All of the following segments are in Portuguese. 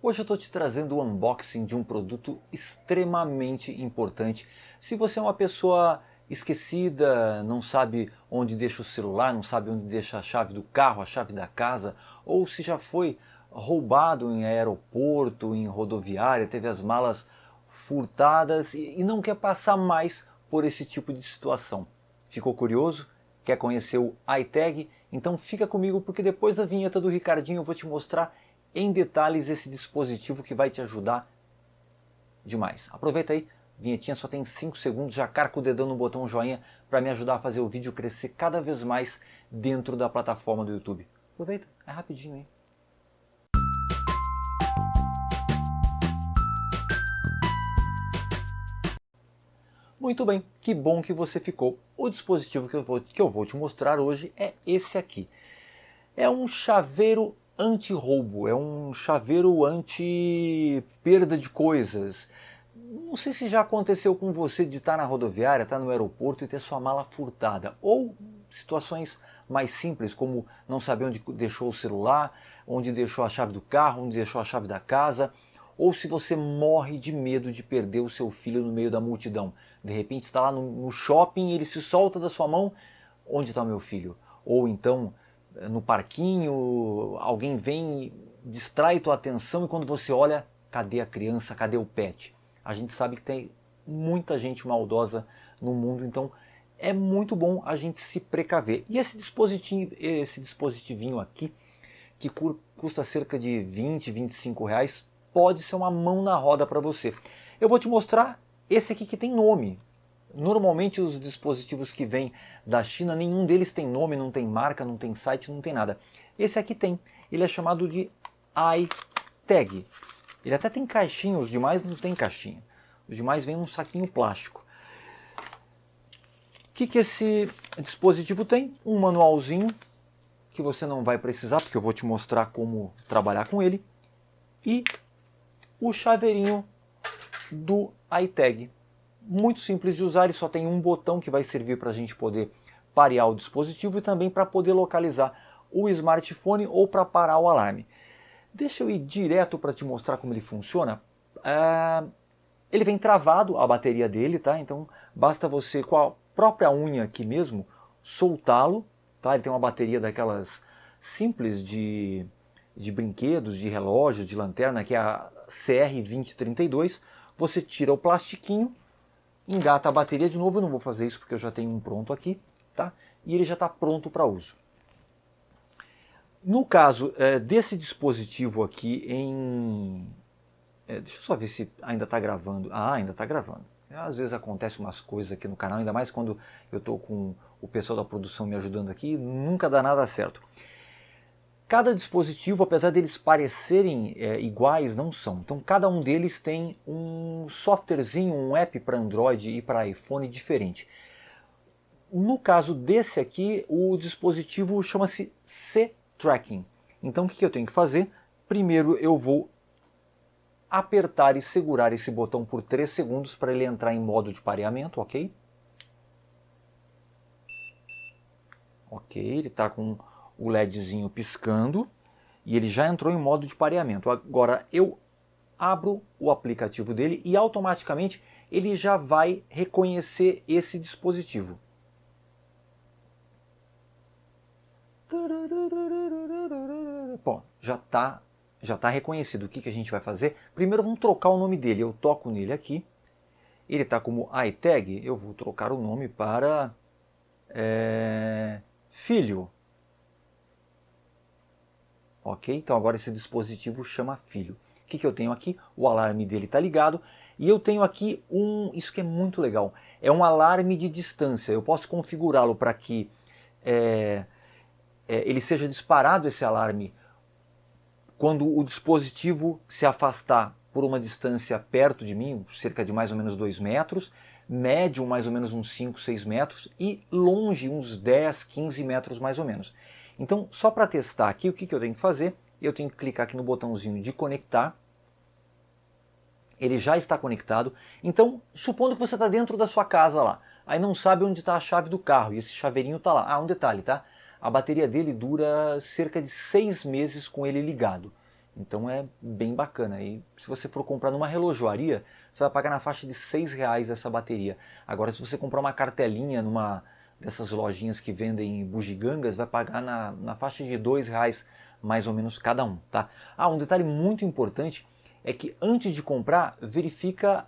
Hoje eu estou te trazendo o unboxing de um produto extremamente importante. Se você é uma pessoa esquecida, não sabe onde deixa o celular, não sabe onde deixa a chave do carro, a chave da casa, ou se já foi roubado em aeroporto, em rodoviária, teve as malas furtadas e não quer passar mais por esse tipo de situação. Ficou curioso? Quer conhecer o iTag? Então fica comigo porque depois da vinheta do Ricardinho eu vou te mostrar em detalhes esse dispositivo que vai te ajudar demais. Aproveita aí, vinhetinha só tem 5 segundos, já carca o dedão no botão joinha para me ajudar a fazer o vídeo crescer cada vez mais dentro da plataforma do YouTube. Aproveita, é rapidinho aí. Muito bem, que bom que você ficou. O dispositivo que eu vou te mostrar hoje é esse aqui. É um chaveiro anti-roubo, é um chaveiro anti-perda de coisas. Não sei se já aconteceu com você de estar na rodoviária, estar no aeroporto e ter sua mala furtada. Ou situações mais simples, como não saber onde deixou o celular, onde deixou a chave do carro, onde deixou a chave da casa. Ou se você morre de medo de perder o seu filho no meio da multidão. De repente está lá no shopping e ele se solta da sua mão. Onde está o meu filho? Ou então no parquinho, alguém vem e distrai tua atenção e quando você olha, cadê a criança, cadê o pet? A gente sabe que tem muita gente maldosa no mundo, então é muito bom a gente se precaver. E esse dispositivinho aqui, que custa cerca de 20, 25 reais, pode ser uma mão na roda para você. Eu vou te mostrar esse aqui que tem nome. Normalmente os dispositivos que vêm da China, nenhum deles tem nome, não tem marca, não tem site, não tem nada. Esse aqui tem. Ele é chamado de iTag. Ele até tem caixinha, os demais não tem caixinha. Os demais vêm num saquinho plástico. O que esse dispositivo tem? Um manualzinho, que você não vai precisar, porque eu vou te mostrar como trabalhar com ele. E o chaveirinho do iTag. Muito simples de usar, ele só tem um botão que vai servir para a gente poder parear o dispositivo e também para poder localizar o smartphone ou para parar o alarme. Deixa eu ir direto para te mostrar como ele funciona. Ele vem travado, a bateria dele, tá? Então basta você, com a própria unha aqui mesmo, soltá-lo. Tá? Ele tem uma bateria daquelas simples de brinquedos, de relógio, de lanterna, que é a CR2032. Você tira o plastiquinho, engata a bateria de novo. Eu não vou fazer isso porque eu já tenho um pronto aqui, tá? E ele já está pronto para uso. No caso desse dispositivo aqui deixa eu só ver se ainda está gravando. Ah, ainda está gravando. Às vezes acontece umas coisas aqui no canal, ainda mais quando eu estou com o pessoal da produção me ajudando aqui, nunca dá nada certo. Cada dispositivo, apesar deles parecerem iguais, não são. Então cada um deles tem um softwarezinho, um app para Android e para iPhone diferente. No caso desse aqui, o dispositivo chama-se C-Tracking. Então o que eu tenho que fazer? Primeiro eu vou apertar e segurar esse botão por 3 segundos para ele entrar em modo de pareamento, ok? Ok, ele está com o LEDzinho piscando e ele já entrou em modo de pareamento. Agora eu abro o aplicativo dele e automaticamente ele já vai reconhecer esse dispositivo. Bom, já está reconhecido. O que a gente vai fazer? Primeiro vamos trocar o nome dele. Eu toco nele aqui. Ele está como iTag. Eu vou trocar o nome para filho. Ok? Então agora esse dispositivo chama filho. O que eu tenho aqui? O alarme dele está ligado. E eu tenho aqui isso que é muito legal. É um alarme de distância. Eu posso configurá-lo para que ele seja disparado, esse alarme, quando o dispositivo se afastar por uma distância perto de mim, cerca de mais ou menos 2 metros, médio mais ou menos uns 5, 6 metros e longe uns 10, 15 metros mais ou menos. Então, só para testar aqui, o que eu tenho que fazer? Eu tenho que clicar aqui no botãozinho de conectar. Ele já está conectado. Então, supondo que você está dentro da sua casa lá, aí não sabe onde está a chave do carro e esse chaveirinho está lá. Ah, um detalhe, tá? A bateria dele dura cerca de 6 meses com ele ligado. Então é bem bacana. E se você for comprar numa relojoaria, você vai pagar na faixa de R$6 essa bateria. Agora, se você comprar uma cartelinha numa dessas lojinhas que vendem bugigangas, vai pagar na faixa de R$2 mais ou menos cada um, tá? Ah, um detalhe muito importante é que antes de comprar, verifica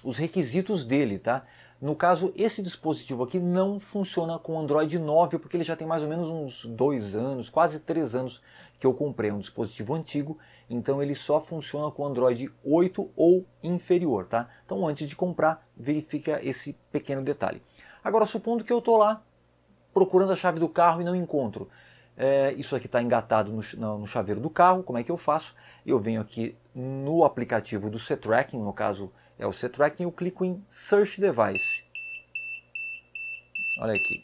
os requisitos dele, tá? No caso, esse dispositivo aqui não funciona com Android 9, porque ele já tem mais ou menos uns 2 anos, quase 3 anos que eu comprei. É um dispositivo antigo, então ele só funciona com Android 8 ou inferior, tá? Então antes de comprar, verifica esse pequeno detalhe. Agora, supondo que eu estou lá procurando a chave do carro e não encontro. Isso aqui está engatado no chaveiro do carro, como é que eu faço? Eu venho aqui no aplicativo do C-Tracking, no caso é o C-Tracking, eu clico em Search Device. Olha aqui.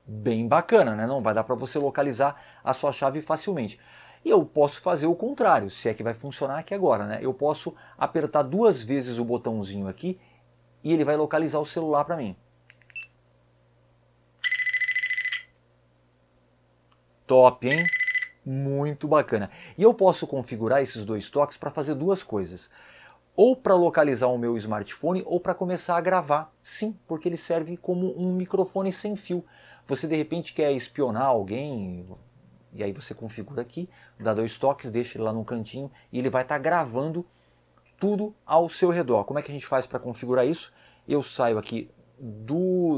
Bem bacana, né? Não vai dar para você localizar a sua chave facilmente. E eu posso fazer o contrário, se é que vai funcionar aqui agora, né? Eu posso apertar 2 vezes o botãozinho aqui e ele vai localizar o celular para mim. Top, hein? Muito bacana. E eu posso configurar esses 2 toques para fazer 2 coisas. Ou para localizar o meu smartphone ou para começar a gravar. Sim, porque ele serve como um microfone sem fio. Você de repente quer espionar alguém, e aí você configura aqui, dá 2 toques, deixa ele lá no cantinho e ele vai estar gravando tudo ao seu redor. Como é que a gente faz para configurar isso? Eu saio aqui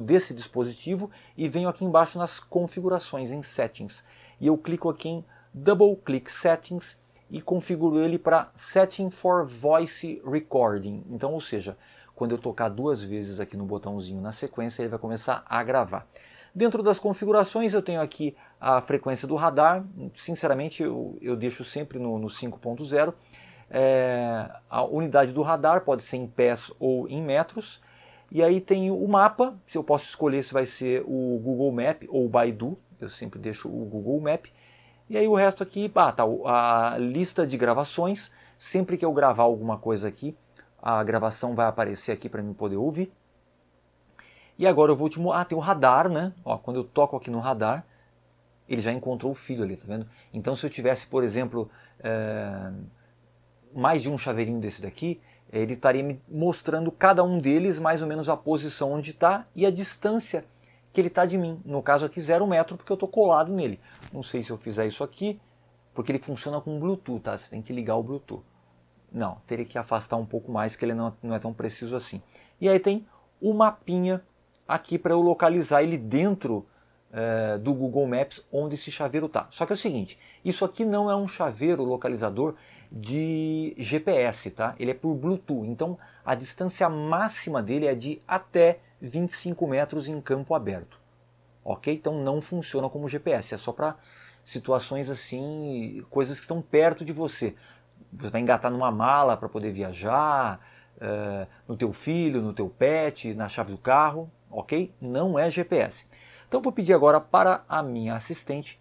desse dispositivo e venho aqui embaixo nas configurações, em Settings. E eu clico aqui em Double Click Settings e configuro ele para Setting for Voice Recording. Então, ou seja, quando eu tocar 2 vezes aqui no botãozinho na sequência, ele vai começar a gravar. Dentro das configurações eu tenho aqui a frequência do radar, sinceramente eu deixo sempre no 5.0. A unidade do radar pode ser em pés ou em metros. E aí tem o mapa, se eu posso escolher se vai ser o Google Map ou o Baidu, eu sempre deixo o Google Map. E aí o resto aqui, tá, a lista de gravações, sempre que eu gravar alguma coisa aqui, a gravação vai aparecer aqui para mim poder ouvir. E agora eu vou tem o radar, né? Ó, quando eu toco aqui no radar, ele já encontrou o filho ali, tá vendo? Então se eu tivesse, por exemplo, mais de um chaveirinho desse daqui, ele estaria me mostrando cada um deles, mais ou menos a posição onde está e a distância que ele está de mim. No caso aqui 0 metro, porque eu estou colado nele. Não sei se eu fizer isso aqui, porque ele funciona com Bluetooth, tá? Você tem que ligar o Bluetooth. Não, teria que afastar um pouco mais, que ele não é tão preciso assim. E aí tem o mapinha aqui para eu localizar ele dentro do Google Maps, onde esse chaveiro está. Só que é o seguinte, isso aqui não é um chaveiro localizador de GPS, tá? Ele é por Bluetooth, então a distância máxima dele é de até 25 metros em campo aberto. Ok? Então não funciona como GPS, é só para situações assim, coisas que estão perto de você. Você vai engatar numa mala para poder viajar, no teu filho, no teu pet, na chave do carro, ok? Não é GPS. Então vou pedir agora para a minha assistente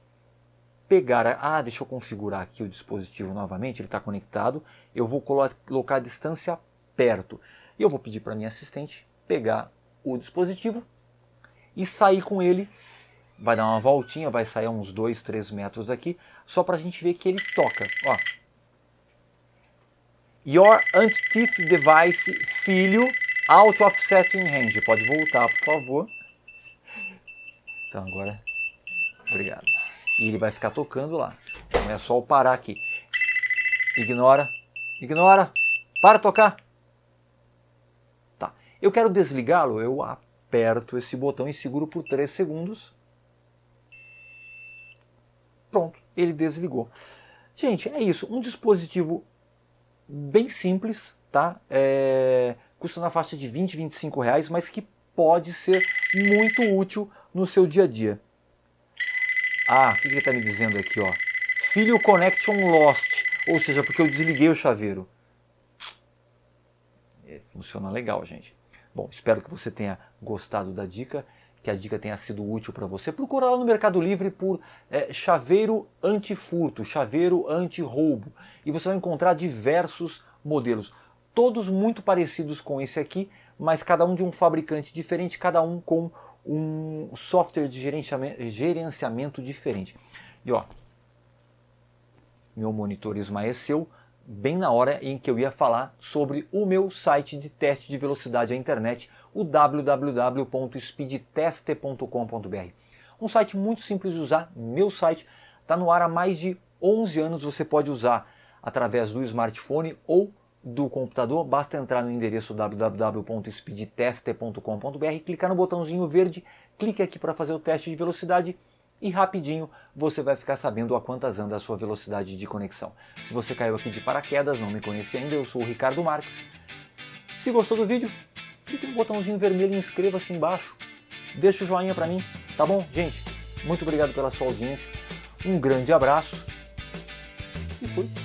pegar, deixa eu configurar aqui o dispositivo novamente, ele está conectado, eu vou colocar a distância perto. E eu vou pedir para a minha assistente pegar o dispositivo e sair com ele, vai dar uma voltinha, vai sair a uns 2, 3 metros daqui, só para a gente ver que ele toca. Ó. Your anti-thief device, filho, out of setting range. Pode voltar, por favor. Então agora, obrigado. E ele vai ficar tocando lá. Então é só eu parar aqui. Ignora, ignora, para tocar. Tá. Eu quero desligá-lo, eu aperto esse botão e seguro por 3 segundos. Pronto, ele desligou. Gente, é isso. Um dispositivo bem simples, tá? Custa na faixa de 20, 25 reais, mas que pode ser muito útil no seu dia a dia. O que ele está me dizendo aqui, ó? Filho connection lost, ou seja, porque eu desliguei o chaveiro. Funciona legal, gente. Bom, espero que você tenha gostado da dica, que a dica tenha sido útil para você. Procura lá no Mercado Livre por chaveiro anti-furto, chaveiro anti-roubo, e você vai encontrar diversos modelos, todos muito parecidos com esse aqui, mas cada um de um fabricante diferente, cada um com um software de gerenciamento diferente. E ó, meu monitor esmaeceu bem na hora em que eu ia falar sobre o meu site de teste de velocidade à internet, o www.speedtester.com.br. Um site muito simples de usar, meu site está no ar há mais de 11 anos, você pode usar através do smartphone ou do computador, basta entrar no endereço www.speedtester.com.br, clicar no botãozinho verde, clique aqui para fazer o teste de velocidade e rapidinho você vai ficar sabendo a quantas anda a sua velocidade de conexão. Se você caiu aqui de paraquedas, não me conhece ainda, eu sou o Ricardo Marques. Se gostou do vídeo, clique no botãozinho vermelho e inscreva-se embaixo. Deixa o joinha para mim, tá bom? Gente, muito obrigado pela sua audiência, um grande abraço e fui!